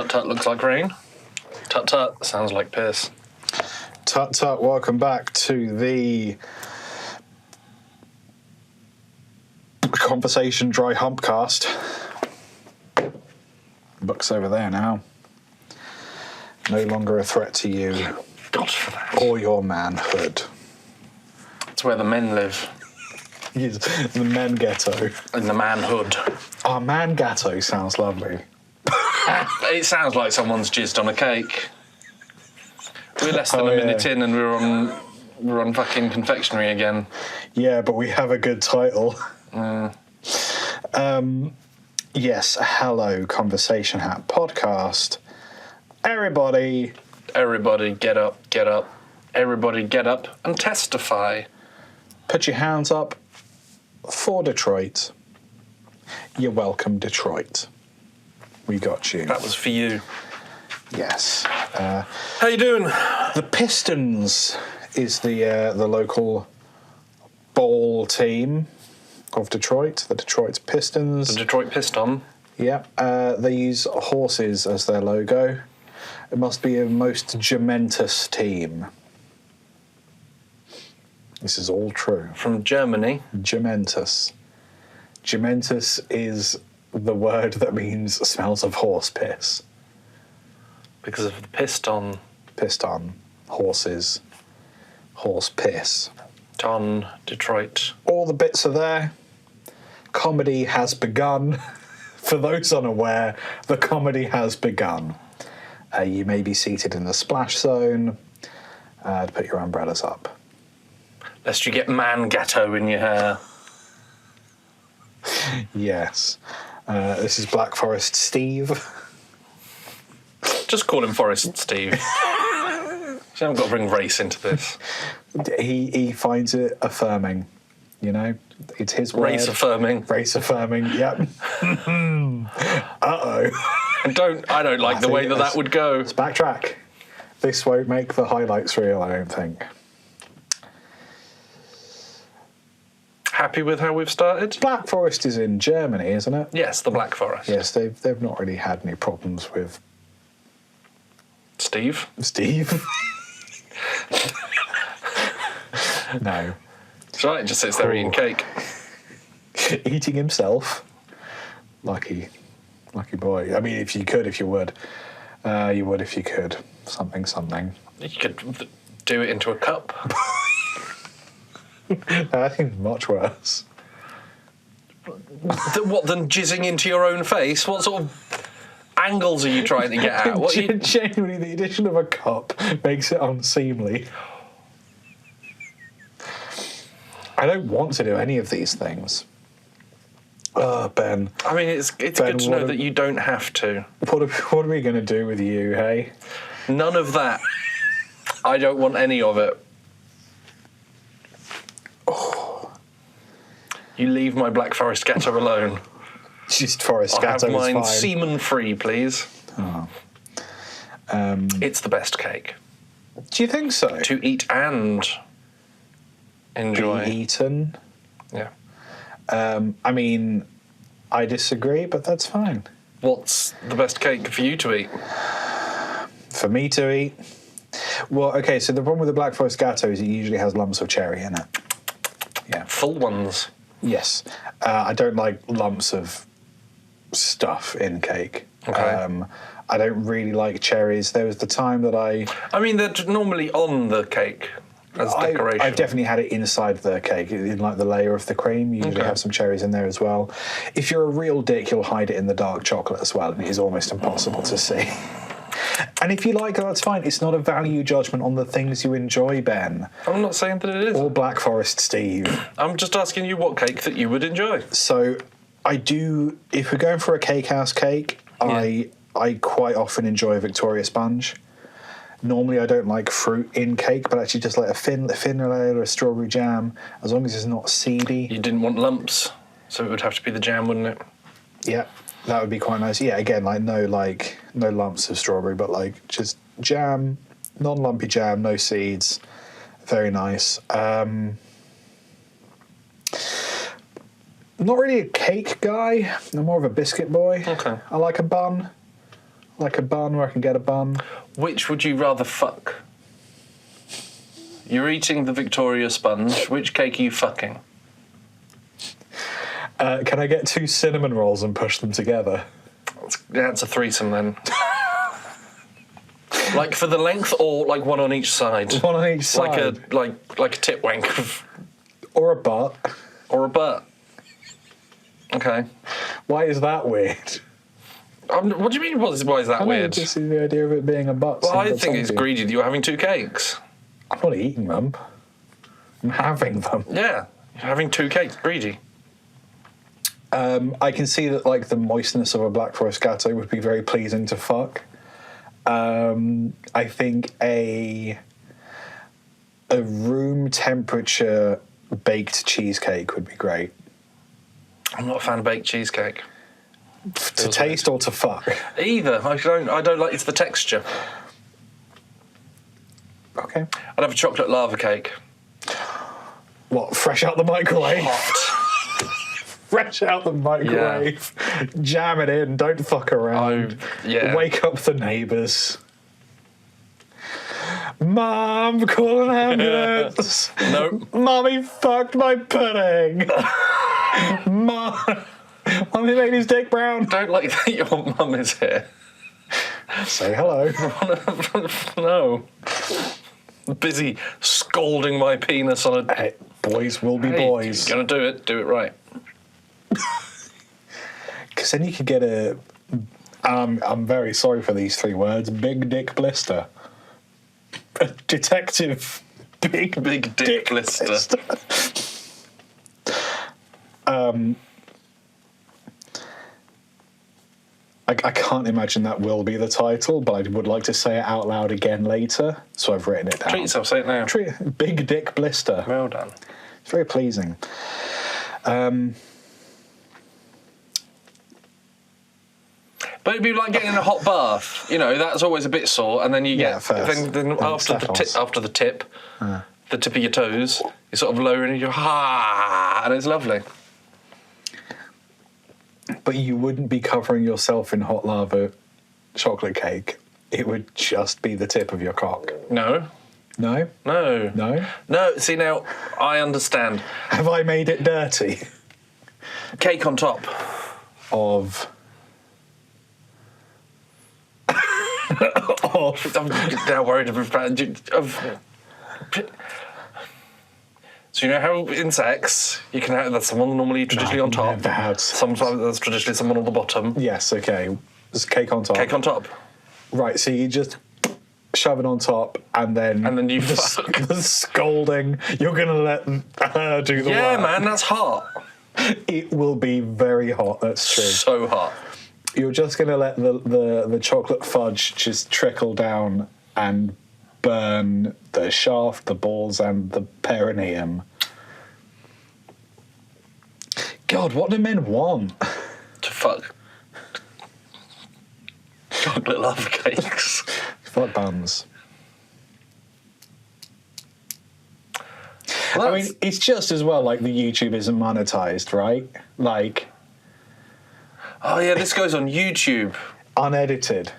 Tut tut looks like rain. Tut tut sounds like piss. Tut tut, welcome back to the Conversation Dry Humpcast. Book's over there now. No longer a threat to you God for that. or your manhood. It's where the men live. Yes, the men Gateux. In the manhood. Oh, man Gateux sounds lovely. It sounds like someone's jizzed on a cake. We're less than a minute in and we're on fucking confectionery again. Yeah, but we have a good title. Yes, hello, Conversation Hat Podcast. Everybody get up, get up. Everybody get up and testify. put your hands up for Detroit. You're welcome, Detroit. We got you. That was for you. Yes. How you doing? The Pistons is the local ball team of Detroit. The Detroit Pistons. The Detroit Piston. Yeah. They use horses as their logo. It must be a most gementous team. This is all true. From Germany. Gementous. Gementous is the word that means smells of horse piss. Because of the piston. Piston. Horses. Horse piss. Ton, Detroit. All the bits are there. Comedy has begun. For those unaware, the comedy has begun. You may be seated in the splash zone. To put your umbrellas up. Lest you get man Gateux in your hair. Yes. This is Black Forest Steve. Just call him Forest Steve. You haven't got to bring race into this. He finds it affirming. You know, it's his word. Race affirming. Race affirming. Yep. Uh-oh. I don't like the way that would go. Let's backtrack. This won't make the highlights reel, I don't think. Happy with how we've started? Black Forest is in Germany, isn't it? Yes, the Black Forest. Yes, they've not really had any problems with Steve? No. That's right, it just sits there eating cake. Eating himself. Lucky boy. I mean, if you would. You would if you could. Something. You could do it into a cup. I think it's much worse. What, than jizzing into your own face? What sort of angles are you trying to get at? Genuinely, the addition of a cup makes it unseemly. I don't want to do any of these things. Ben. I mean, it's Ben, good to know that you don't have to. What are we going to do with you, hey? None of that. I don't want any of it. Oh. You leave my Black Forest Gateux alone. Just Forest I'll have Gateux is mine fine. semen free, please. Oh. It's the best cake. Do you think so? To eat and enjoy. Be eaten? Yeah. I mean, I disagree, but that's fine. What's the best cake for you to eat? For me to eat? Well, okay, so the problem with the Black Forest Gateux is it usually has lumps of cherry in it. Yeah. Full ones. Yes. I don't like lumps of stuff in cake. Okay. I don't really like cherries. There was the time that I mean, they're normally on the cake as decoration. I've definitely had it inside the cake, in like the layer of the cream. You usually have some cherries in there as well. If you're a real dick, you'll hide it in the dark chocolate as well, and it is almost impossible to see. And if you like it, that's fine. It's not a value judgment on the things you enjoy, Ben. I'm not saying that it is. Or Black Forest Steve. I'm just asking you what cake that you would enjoy. So I do, if we're going for a cake house cake, Yeah. I quite often enjoy a Victoria sponge. Normally I don't like fruit in cake, but actually just like a thin layer of strawberry jam, as long as it's not seedy. You didn't want lumps, so it would have to be the jam, wouldn't it? Yeah, that would be quite nice. Yeah, again, no lumps of strawberry, but like just jam, non-lumpy jam, no seeds. Very nice. I'm not really a cake guy. I'm more of a biscuit boy. Okay. I like a bun. Like a bun where I can get a bun. Which would you rather fuck? You're eating the Victoria sponge. Which cake are you fucking? Can I get 2 cinnamon rolls and push them together? Yeah, it's a threesome then. Like for the length, or like one on each side? One on each side. Like a tip wank. Or a butt. Or a butt. Okay. Why is that weird? What do you mean? Why is that weird? Just the idea of it being a butt. Well, I think it's greedy that you're having 2 cakes. I'm not eating them. I'm having them. Yeah, you're having 2 cakes. Greedy. I can see that like the moistness of a Black Forest Gateux would be very pleasing to fuck. I think a room temperature baked cheesecake would be great. I'm not a fan of baked cheesecake. To taste or to fuck? Either. I don't like. It's the texture. Okay. I'd have a chocolate lava cake. What? Fresh out the microwave? Hot. Fresh out the microwave. Yeah. Jam it in. Don't fuck around. Yeah. Wake up the neighbours. Mom, call an ambulance. No. Mommy fucked my pudding. Mom, Mommy made his dick brown. Don't like that your mum is here. Say hello. No. Busy scalding my penis on a... Hey, boys will be boys. You're gonna do it right. Because then you could get a... I'm very sorry for these 3 words. Big dick blister. A detective big dick blister. I can't imagine that will be the title, but I would like to say it out loud again later, so I've written it down. Treat yourself, say it now. Big dick blister. Well done. It's very pleasing. But it'd be like getting in a hot bath. You know, that's always a bit sore, and then you get then after the tip of your toes, you're sort of lowering and you're and it's lovely. But you wouldn't be covering yourself in hot lava chocolate cake. It would just be the tip of your cock. No. No? No. No? No, see now, I understand. Have I made it dirty? Cake on top. Of... I'm now worried about... So you know how in sex, you can have that's someone normally traditionally on top. Sometimes that's traditionally someone on the bottom. Yes, okay. There's cake on top. Cake on top. Right, so you just shove it on top and then you fuck. The scolding, you're going to let her do the work. Yeah, man, that's hot. It will be very hot, that's true. So hot. You're just going to let the chocolate fudge just trickle down and burn the shaft, the balls, and the perineum. God, what do men want? To fuck. Chocolate lava cakes. Fuck buns. Well, I mean, it's just as well like the YouTube isn't monetized, right? Like... Oh, yeah, this goes on YouTube. Unedited.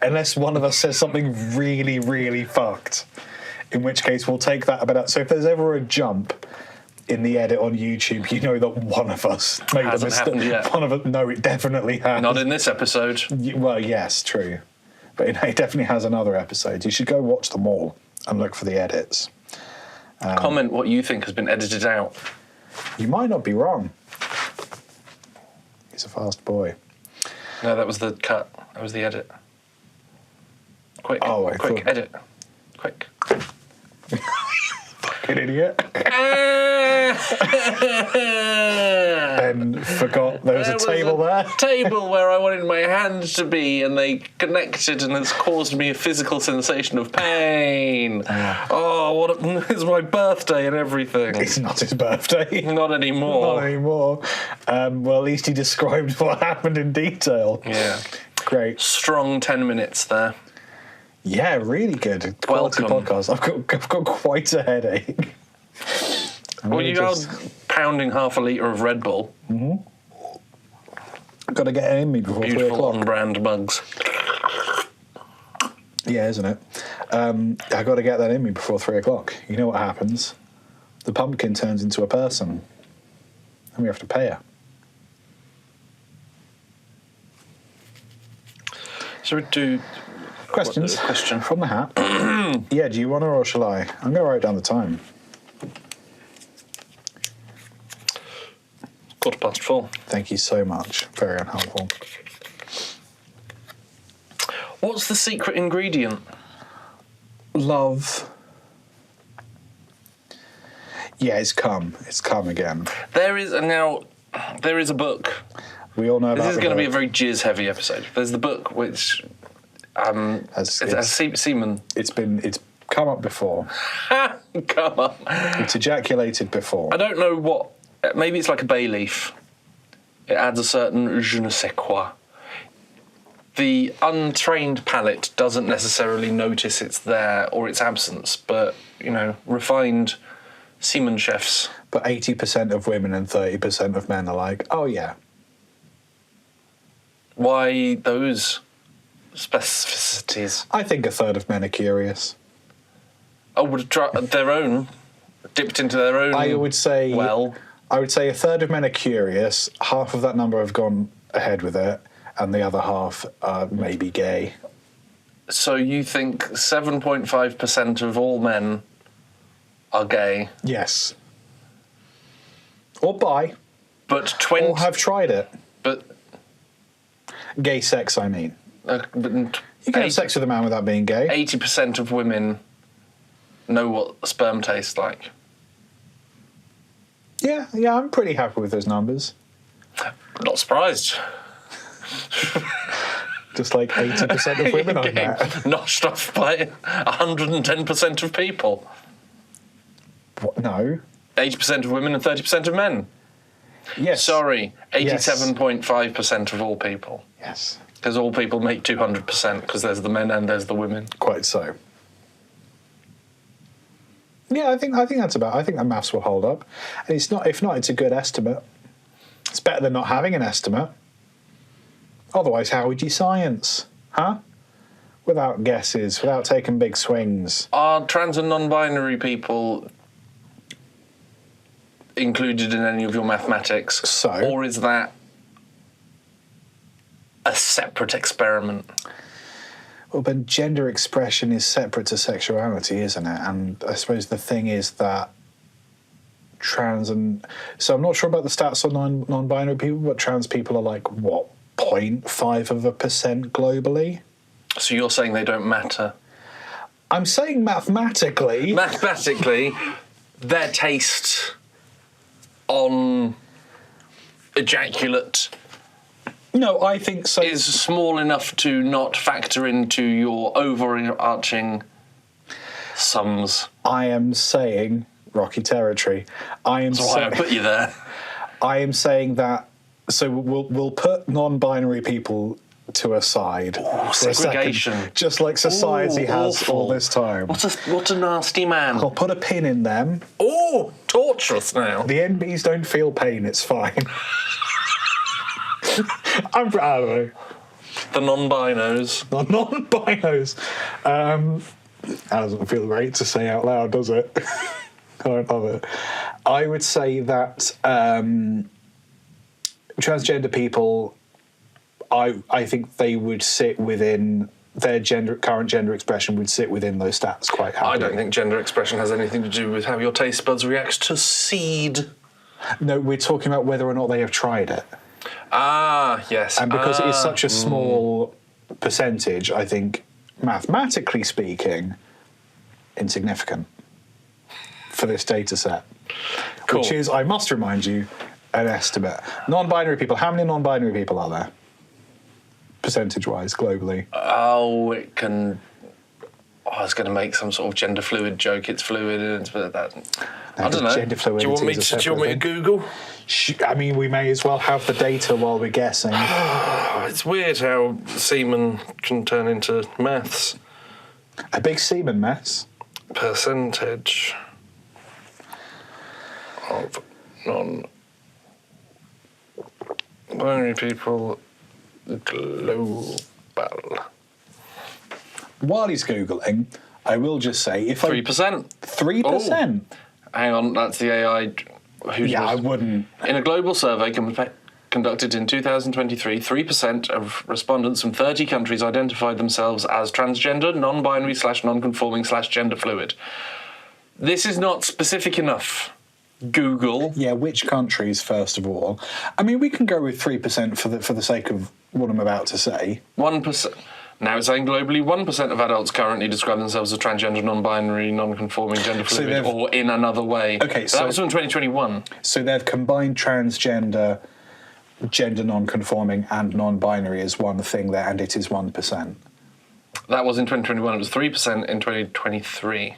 Unless one of us says something really, really fucked. In which case, we'll take that about... So if there's ever a jump in the edit on YouTube, you know that one of us made a mistake. Hasn't happened yet. One of us... No, it definitely has. Not in this episode. Well, yes, true. But it definitely has in other episodes. You should go watch them all and look for the edits. Comment what you think has been edited out. You might not be wrong. He's a fast boy. No, that was the cut. That was the edit. Quick. Oh, quick, edit. Quick. Fucking idiot. And forgot there was a table there. Table where I wanted my hand to be, and they connected, and it's caused me a physical sensation of pain. Oh, it's my birthday and everything. It's not his birthday. Not anymore. Not anymore. Well, at least he described what happened in detail. Yeah. Great. Strong 10 minutes there. Yeah, really good. Quality podcast. I've got quite a headache. Well, you are pounding half a litre of Red Bull. Mm-hmm. Got to get it in me before 3 Beautiful o'clock. on-brand mugs. Yeah, isn't it? I got to get that in me before 3 o'clock. You know what happens? The pumpkin turns into a person, and we have to pay her. Shall we do Questions? Question from the hat. Yeah, do you want to or shall I? I'm going to write down the time. 4:15. Thank you so much. Very unhelpful. What's the secret ingredient? Love. Yeah, it's come. It's come again. There is a book. We all know about this is going to be a book. very jizz-heavy episode. There's the book which has semen. It's come up before. Come on. It's ejaculated before. I don't know what. Maybe it's like a bay leaf. It adds a certain je ne sais quoi. The untrained palate doesn't necessarily notice it's there or its absence, but, refined semen chefs. But 80% of women and 30% of men are like, oh yeah. Why those specificities? I think a third of men are curious. Oh, would try their own, dipped into their own. I would say a third of men are curious. Half of that number have gone ahead with it, and the other half are maybe gay. So you think 7.5% of all men are gay? Yes. Or bi. But 20. Or have tried it. But. Gay sex, I mean. But You can have sex with a man without being gay. 80% of women know what sperm tastes like. Yeah, I'm pretty happy with those numbers. Not surprised. Just like 80% of women I met. Noshed off by 110% of people. What? No. 80% of women and 30% of men. Yes. Sorry, 87.5% of all people. Yes. Because all people make 200%, because there's the men and there's the women. Quite so. Yeah, I think that's about. I think that maths will hold up, and it's not. If not, it's a good estimate. It's better than not having an estimate. Otherwise, how would you science, huh? Without guesses, without taking big swings. Are trans and non-binary people included in any of your mathematics? So, or is that a separate experiment? Well, but gender expression is separate to sexuality, isn't it? And I suppose the thing is that trans and... So I'm not sure about the stats on non-binary people, but trans people are like, what, 0.5% globally? So you're saying they don't matter? I'm saying mathematically... Mathematically, their taste on ejaculate... No, I think so. Is small enough to not factor into your overarching sums. I am saying rocky territory. That's why I put you there. I am saying that. So we'll put non-binary people to a side. Ooh, for segregation, a second, just like society has awful. all this time. What a nasty man. I'll put a pin in them. Oh, torturous now. The NBs don't feel pain. It's fine. I'm proud of it. The non-binos. The non-binos. That doesn't feel great to say out loud, does it? I don't love it. I would say that transgender people, I think they would sit within their current gender expression would sit within those stats quite happily. I don't think gender expression has anything to do with how your taste buds react to seed. No, we're talking about whether or not they have tried it. Ah, yes. And because it is such a small percentage, I think, mathematically speaking, insignificant for this data set. Cool. Which is, I must remind you, an estimate. Non-binary people, how many non-binary people are there? Percentage-wise, globally? Oh, it can... I was going to make some sort of gender fluid joke. It's fluid, but that... I don't know. Gender fluidity do you want me to Google? I mean, we may as well have the data while we're guessing. It's weird how semen can turn into maths. A big semen mess. Percentage of non... Non-binary people global. While he's Googling, I will just say, if 3%. 3%? Hang on, that's the AI. I wouldn't. In a global survey conducted in 2023, 3% of respondents from 30 countries identified themselves as transgender, non-binary / non-conforming / gender fluid. This is not specific enough. Google. Yeah, which countries, first of all? I mean, we can go with 3% for the sake of what I'm about to say. 1%. Now it's saying globally, 1% of adults currently describe themselves as transgender, non-binary, non-conforming, gender fluid, or in another way. Okay, so that was from 2021. So they've combined transgender, gender non-conforming, and non-binary as one thing there, and it is 1%. That was in 2021. It was 3% in 2023.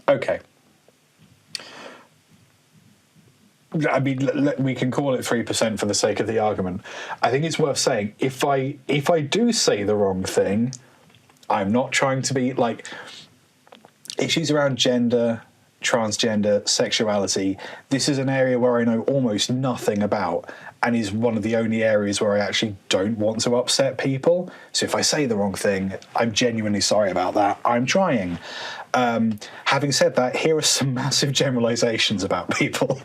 Okay. I mean, we can call it 3% for the sake of the argument. I think it's worth saying, if I do say the wrong thing, I'm not trying to be, like, issues around gender, transgender, sexuality, this is an area where I know almost nothing about, and is one of the only areas where I actually don't want to upset people. So if I say the wrong thing, I'm genuinely sorry about that. I'm trying. Having said that, here are some massive generalizations about people.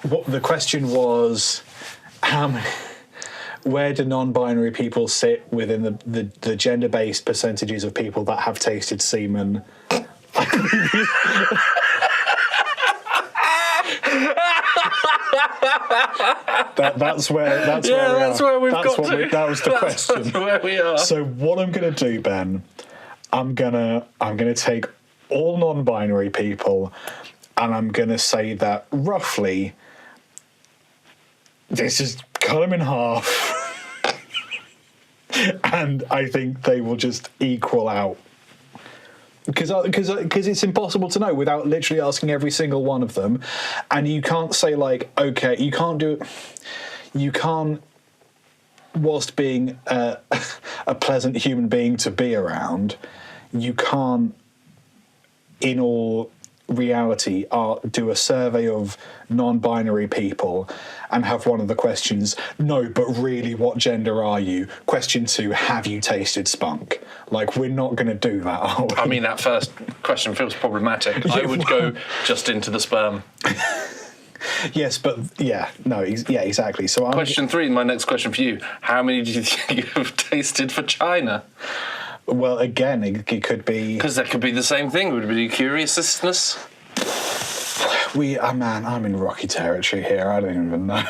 What the question was, where do non-binary people sit within the gender-based percentages of people that have tasted semen? That's where we've got to. That was the question. That's where we are. So what I'm going to do, Ben, I'm gonna take all non-binary people, and I'm going to say that roughly this is cut them in half, and I think they will just equal out. Because it's impossible to know without literally asking every single one of them, and you can't say, like, okay, you can't, whilst being a pleasant human being to be around, you can't, in all reality, do a survey of non-binary people and have one of the questions, no, but really, what gender are you? Question 2, have you tasted spunk? Like, we're not going to do that, are we? I mean, that first question feels problematic. I would go just into the sperm. Yes, but yeah, no, yeah, exactly. So question 3, my next question for you. How many do you think you have tasted for China? Well, again, it could be... Because that could be the same thing. Would it be curiousness? Man, I'm in rocky territory here. I don't even know.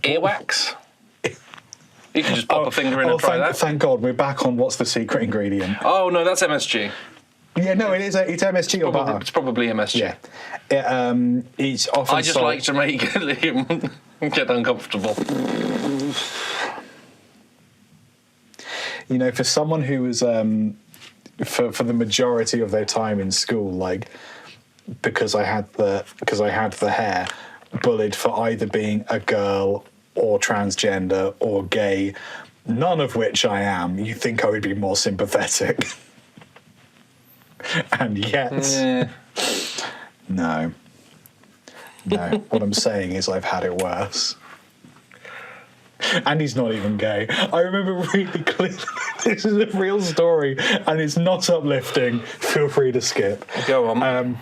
Earwax? You can just pop a finger in and try that. Thank God, we're back on what's the secret ingredient. Oh, no, that's MSG. Yeah, no, it's MSG or butter. It's probably MSG. Yeah. It's often I just like to make Liam get uncomfortable. You know, for someone who was, for the majority of their time in school, like, because I had the hair, bullied for either being a girl or transgender or gay, none of which I am, you think I would be more sympathetic. And yet, no. What I'm saying is I've had it worse. And he's not even gay. I remember really clearly, this is a real story, and it's not uplifting. Feel free to skip. Go on.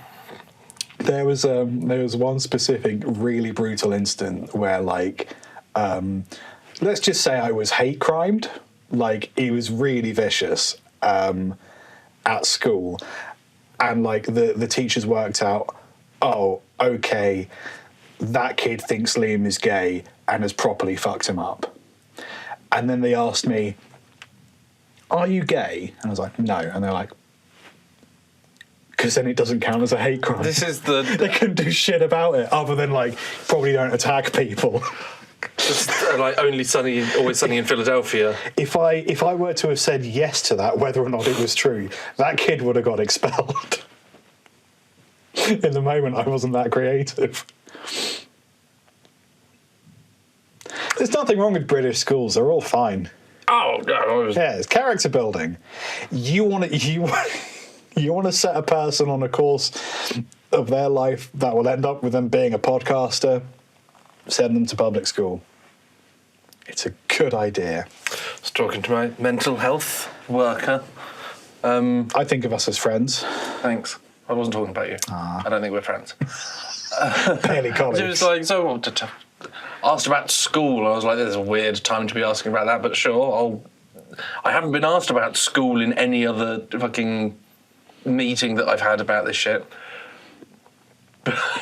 There was one specific really brutal incident where, like, let's just say I was hate crimed. Like, it was really vicious at school, and like the teachers worked out, oh, okay, that kid thinks Liam is gay and has properly fucked him up. And then they asked me, are you gay? And I was like, no. And they're like, because then it doesn't count as a hate crime. This is they couldn't do shit about it other than, like, probably don't attack people. Like always sunny in Philadelphia. If I were to have said yes to that, whether or not it was true, that kid would have got expelled. In the moment, I wasn't that creative. There's nothing wrong with British schools; they're all fine. Oh no! Yeah, it's character building. You want to set a person on a course of their life that will end up with them being a podcaster, send them to public school. It's a good idea. I was talking to my mental health worker. I think of us as friends. Thanks. I wasn't talking about you. I don't think we're friends. Barely colleagues. It was like, so asked about school. I was like, there's a weird time to be asking about that, but sure, I haven't been asked about school in any other fucking meeting that I've had about this shit.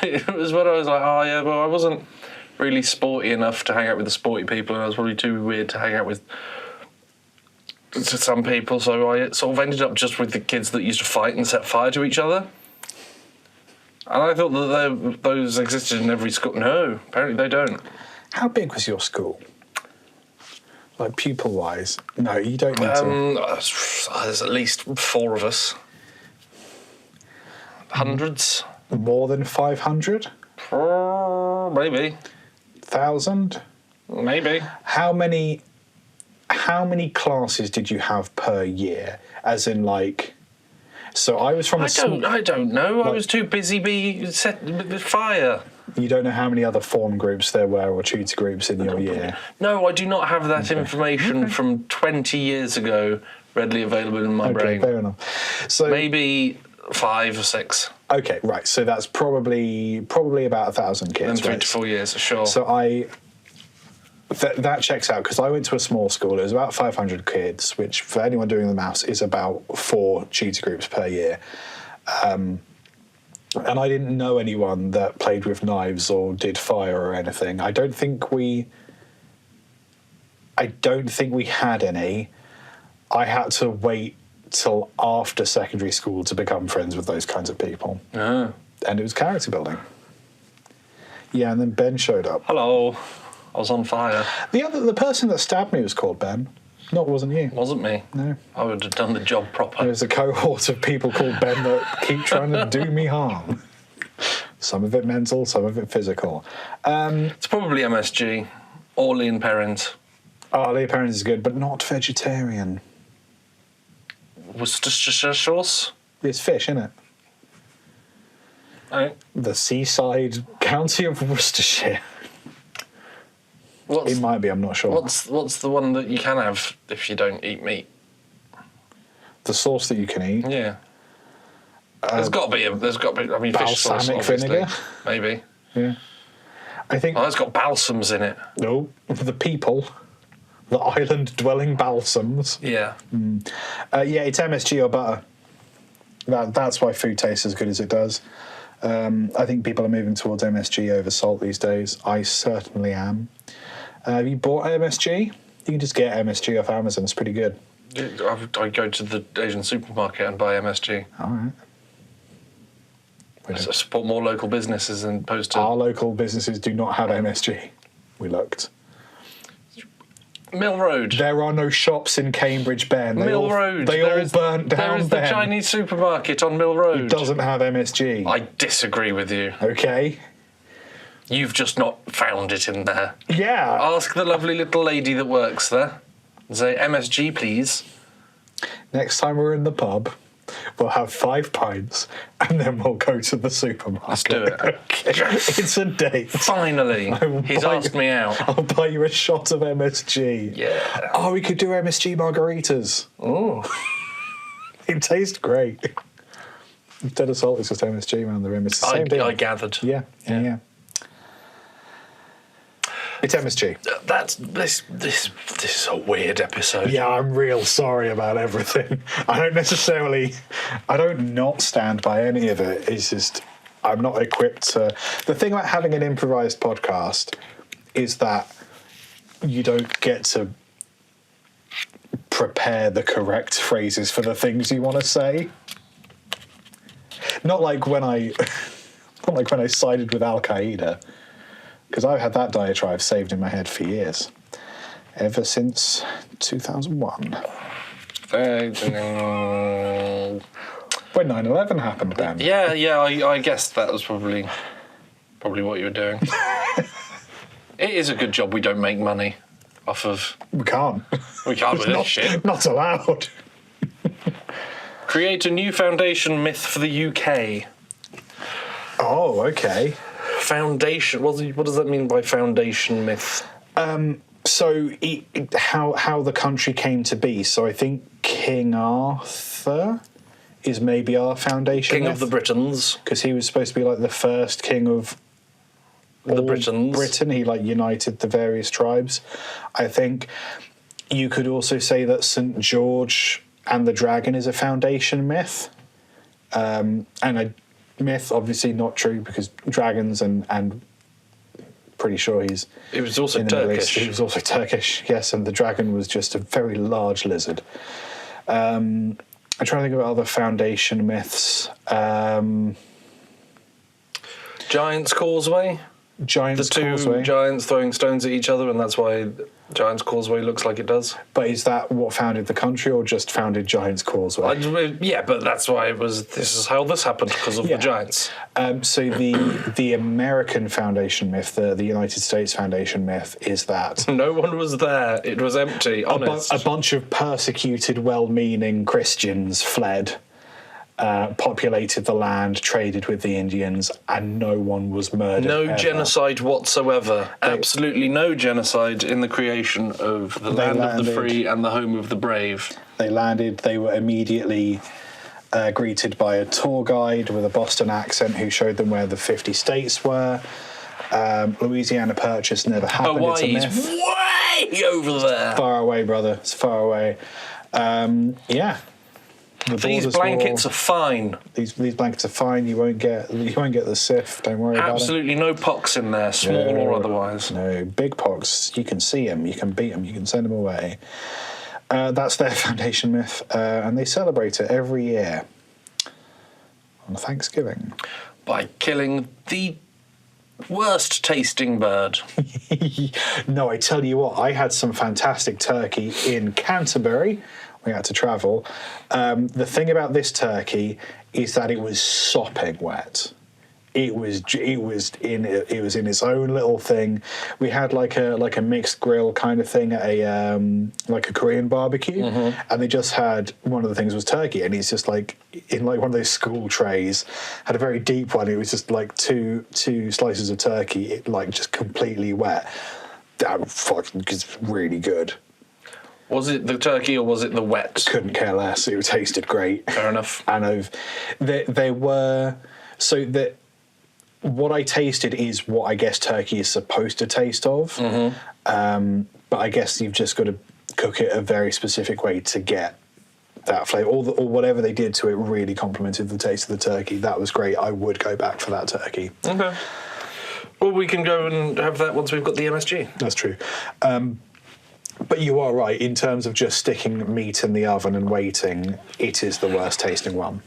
It was when I was like, oh yeah, well, I wasn't really sporty enough to hang out with the sporty people, and I was probably too weird to hang out with to some people, so I sort of ended up just with the kids that used to fight and set fire to each other. And I thought that those existed in every school. No, apparently they don't. How big was your school? Like pupil-wise? No, you don't need to... There's at least 4 of us. Hundreds? More than 500? Maybe. 1,000? Maybe. How many classes did you have per year? As in, like... So I was from I don't know. Like, I was too busy being set with fire. You don't know how many other form groups there were or tutor groups in your year? No, I do not have that information from 20 years ago readily available in my brain. Fair enough. So maybe 5 or 6. Okay, right. So that's probably about 1,000 kids. In 3 to 4 years, sure. So that checks out, because I went to a small school. It was about 500 kids, which for anyone doing the maths is about 4 tutor groups per year. And I didn't know anyone that played with knives or did fire or anything. I don't think we had any. I had to wait till after secondary school to become friends with those kinds of people. Oh. And it was character building. Yeah, and then Ben showed up. Hello. I was on fire. The person that stabbed me was called Ben. Wasn't you? Wasn't me. No. I would have done the job proper. There's a cohort of people called Ben that keep trying to do me harm. Some of it mental, some of it physical. It's probably MSG or lean parents. Oh, lean parents is good, but not vegetarian. Worcestershire sauce? It's fish, isn't it? Oh. The seaside county of Worcestershire. It might be, I'm not sure. What's the one that you can have if you don't eat meat? The sauce that you can eat? Yeah. There's got to be. I mean, fish sauce, balsamic vinegar? Maybe. Yeah. I think... Oh, it's got balsams in it. No, the people. The island-dwelling balsams. Yeah. Yeah, it's MSG or butter. That's why food tastes as good as it does. I think people are moving towards MSG over salt these days. I certainly am. Have you bought MSG? You can just get MSG off Amazon. It's pretty good. I go to the Asian supermarket and buy MSG. All right. I support more local businesses than opposed to... Our local businesses do not have MSG. We looked. Mill Road. There are no shops in Cambridge, Ben. They all burnt down, There is the Ben. Chinese supermarket on Mill Road. It doesn't have MSG. I disagree with you. Okay. You've just not found it in there. Yeah. Ask the lovely little lady that works there. Say, MSG, please. Next time we're in the pub, we'll have 5 pints and then we'll go to the supermarket. Let's do it. Okay. It's a date. Finally. He's asked me out. I'll buy you a shot of MSG. Yeah. Oh, we could do MSG margaritas. Oh. It tastes great. Instead of salt, it's just MSG around the rim. It's the same thing. I gathered. Yeah. It's MSG. This is a weird episode. Yeah, I'm real sorry about everything. I don't not stand by any of it. It's just, I'm not equipped to... The thing about having an improvised podcast is that you don't get to prepare the correct phrases for the things you want to say. Not like when I sided with Al Qaeda. Because I've had that diatribe saved in my head for years. Ever since 2001. When 9/11 happened, Ben. Yeah, I guess that was probably what you were doing. It is a good job we don't make money off of... We can't. We can't with this shit. Not allowed. Create a new foundation myth for the UK. Oh, okay. Foundation. What does that mean by foundation myth? So how the country came to be. So I think King Arthur is maybe our foundation King myth, of the Britons. because he was supposed to be like the first king of The Britons. Britain. He like united the various tribes. I think you could also say that St. George and the Dragon is a foundation myth. And a myth, obviously not true, because dragons and pretty sure He was also in the Middle Turkish. East. He was also Turkish, yes, and the dragon was just a very large lizard. I'm trying to think of other foundation myths. Giant's Causeway. Giant's The two Causeway. giants throwing stones at each other, and that's why Giant's Causeway looks like it does. But is that what founded the country, or just founded Giant's Causeway? Yeah, but that's why it was. This is how this happened, because of the giants. So the American foundation myth, the United States foundation myth, is that No one was there. It was empty. Honest. a bunch of persecuted, well-meaning Christians fled, populated the land, traded with the Indians, and no one was murdered. No ever. genocide whatsoever. Absolutely no genocide in the creation of the land of the free and the home of the brave. They landed, they were immediately greeted by a tour guide with a Boston accent who showed them where the 50 states were. Louisiana Purchase never happened. Hawaii's It's a myth. way over there. Far away, brother. It's far away. Yeah. These blankets are fine. These blankets are fine. You won't get the SIF. Don't worry about it. Absolutely no pox in there, small or otherwise. No, big pox. You can see them. You can beat them. You can send them away. That's their foundation myth, and they celebrate it every year on Thanksgiving by killing the worst tasting bird. No, I tell you what, I had some fantastic turkey in Canterbury. We had to travel. The thing about this turkey is that it was sopping wet. It was in its own little thing. We had like a mixed grill kind of thing at a like a Korean barbecue, and they just had, one of the things was turkey, and it's just like in like one of those school trays, had a very deep one. It was just like two slices of turkey, it like just completely wet. That fucking is really good. Was it the turkey or was it the wet? Couldn't care less. It tasted great. Fair enough. And they were so that. What I tasted is what I guess turkey is supposed to taste of, but I guess you've just got to cook it a very specific way to get that flavour. Or whatever they did to it really complemented the taste of the turkey. That was great. I would go back for that turkey. Okay. Well, we can go and have that once we've got the MSG. That's true. But you are right. In terms of just sticking meat in the oven and waiting, it is the worst tasting one.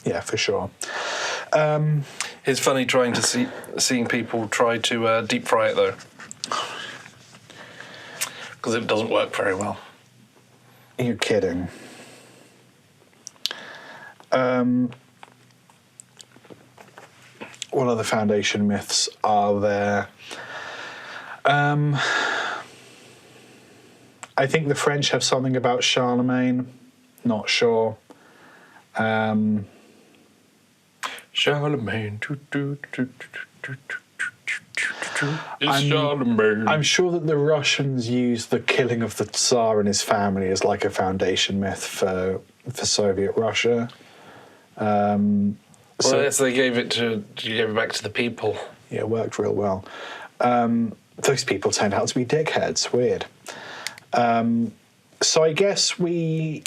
Yeah, for sure. It's funny trying to seeing people try to deep fry it though, because it doesn't work very well. You're kidding. What other foundation myths are there? I think the French have something about Charlemagne. Not sure. Charlemagne. Charlemagne. I'm sure that the Russians used the killing of the Tsar and his family as like a foundation myth for Soviet Russia. Well, yes, they gave it back to the people. Yeah, it worked real well. Those people turned out to be dickheads. Weird. So I guess we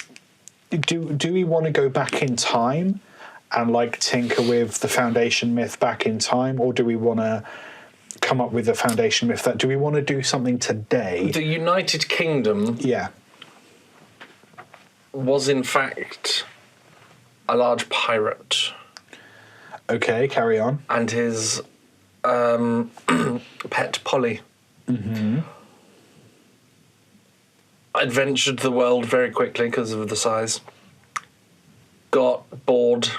want to go back in time and like tinker with the foundation myth back in time, or do we want to come up with a foundation myth do we want to do something today? The United Kingdom, was in fact a large pirate. Okay, carry on. And his pet Polly. Adventured the world very quickly because of the size. Got bored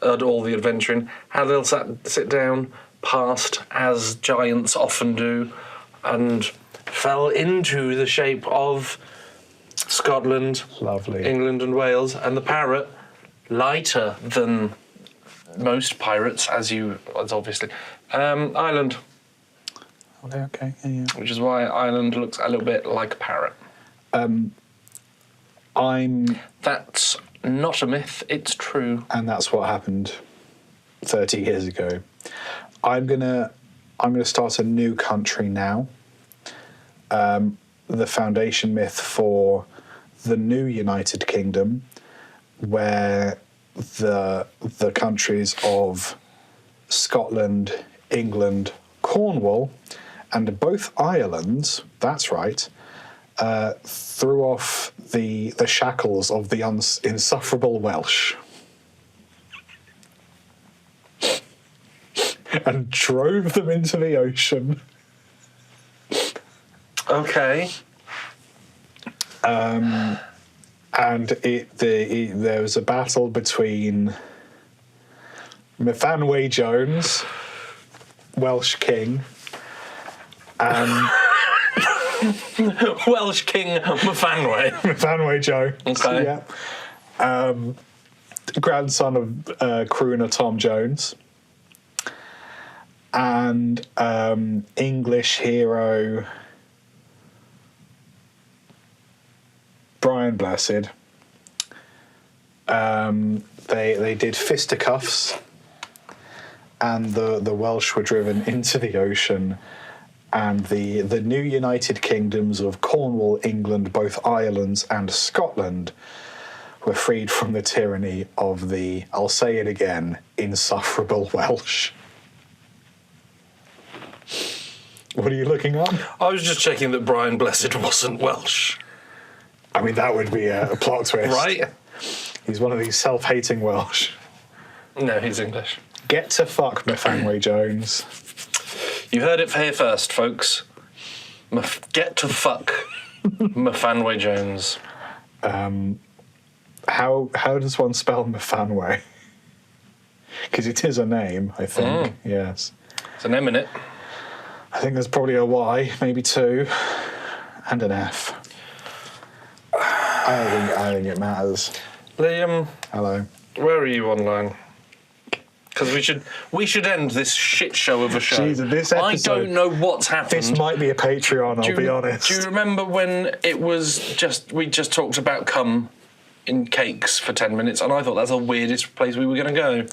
at all the adventuring. Had a little sit down, passed as giants often do, and fell into the shape of Scotland, Lovely. England and Wales, and the parrot, lighter than most pirates, as obviously. Ireland. Okay, yeah. Which is why Ireland looks a little bit like a parrot. That's not a myth, it's true. And that's what happened 30 years ago. I'm gonna start a new country now. The foundation myth for the new United Kingdom, where the countries of Scotland, England, Cornwall, and both Irelands, that's right, threw off the shackles of the insufferable Welsh and drove them into the ocean. Okay. And there was a battle between Myfanwy Jones, Welsh king, and Welsh King Myfanwy. Myfanwy Jones. Okay. Yeah. Grandson of crooner Tom Jones. And English hero Brian Blessed. They did fisticuffs, and the Welsh were driven into the ocean, and the new United Kingdoms of Cornwall, England, both Ireland and Scotland were freed from the tyranny of the, I'll say it again, insufferable Welsh. What are you looking up? I was just checking that Brian Blessed wasn't Welsh. I mean, that would be a plot twist. Right? He's one of these self-hating Welsh. No, he's English. Get to fuck, Myfanwy Jones. You heard it here first, folks. Get to fuck Myfanwy Jones. How does one spell Myfanwy? Because it is a name, I think. Yes. It's an M in it. I think there's probably a Y, maybe two, and an F. I think it matters. Liam. Hello. Where are you online? Because we should end this shit show of a show. Jesus, this episode, I don't know what's happened. This might be a Patreon, I'll be honest. Do you remember when we just talked about cum in cakes for 10 minutes, and I thought that's the weirdest place we were going to go?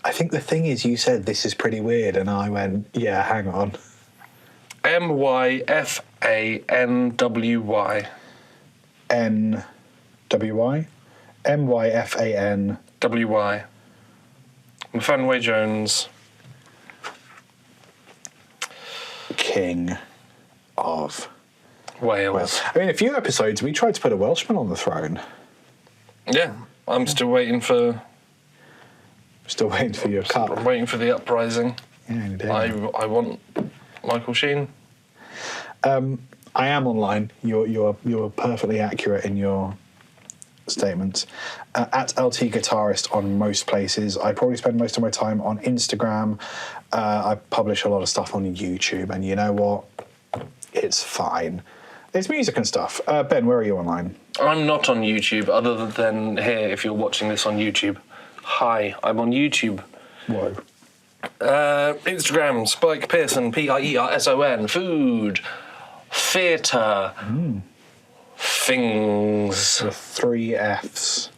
I think the thing is, you said this is pretty weird, and I went, yeah, hang on. Myfanwy. N-W-Y? M-Y-F-A-N. Myfanwy Jones. King of Wales. I mean, a few episodes we tried to put a Welshman on the throne. Yeah, I'm still waiting for... Still waiting for your cup. I'm waiting for the uprising. Yeah, you did. I want Michael Sheen. I am online. You're perfectly accurate in your statements. At LT Guitarist on most places. I probably spend most of my time on Instagram. I publish a lot of stuff on YouTube, and you know what? It's fine. It's music and stuff. Ben, where are you online? I'm not on YouTube, other than here, if you're watching this on YouTube. Hi, I'm on YouTube. Whoa. Instagram, Spike Pearson, Pierson, food, theatre, things. The 3 Fs.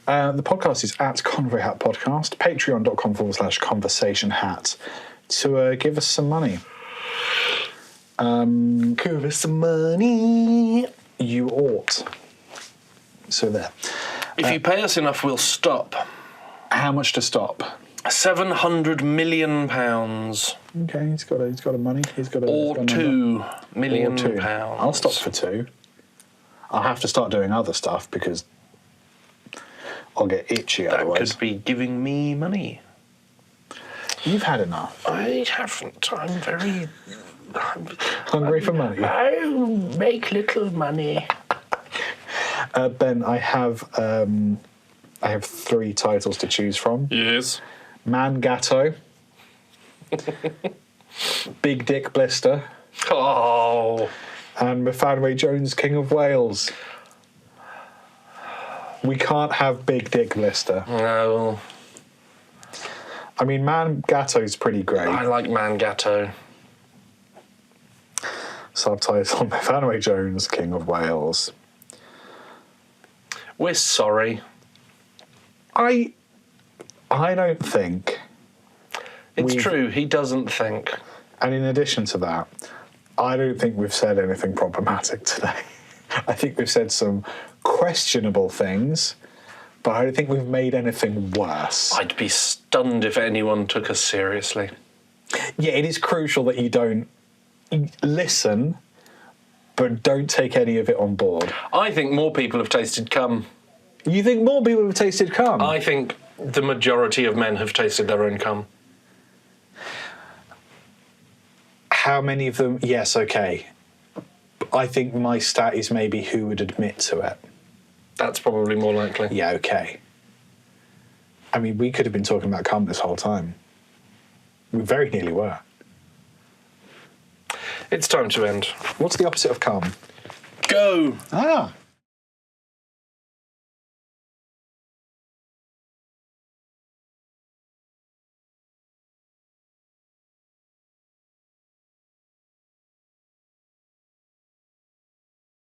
The podcast is at Convoy Hat Podcast, patreon.com/conversation hat to give us some money. Give us some money. You ought. So there. If you pay us enough, we'll stop. How much to stop? £700 million. Okay, he's got a money. Or £2 million. I'll stop for 2. I'll have to start doing other stuff because I'll get itchy otherwise. That could be giving me money. You've had enough. I haven't. I'm very... Hungry for money. I make little money. Ben, I have 3 titles to choose from. Yes. Man Gateux. Big Dick Blister. Oh. And Myfanwy Jones, King of Wales. We can't have big dick blister. No. I mean, man Gateux's pretty great. I like man Gateux. Subtitle: Nathaniel Jones, King of Wales. We're sorry. I don't think. It's true, he doesn't think. And in addition to that, I don't think we've said anything problematic today. I think we've said some questionable things, but I don't think we've made anything worse. I'd be stunned if anyone took us seriously. Yeah, it is crucial that you don't listen, but don't take any of it on board. I think more people have tasted cum. You think more people have tasted cum? I think the majority of men have tasted their own cum. How many of them? Yes, okay. I think my stat is maybe who would admit to it. That's probably more likely. Yeah, okay. I mean, we could have been talking about cum this whole time. We very nearly were. It's time to end. What's the opposite of cum? Go! Ah.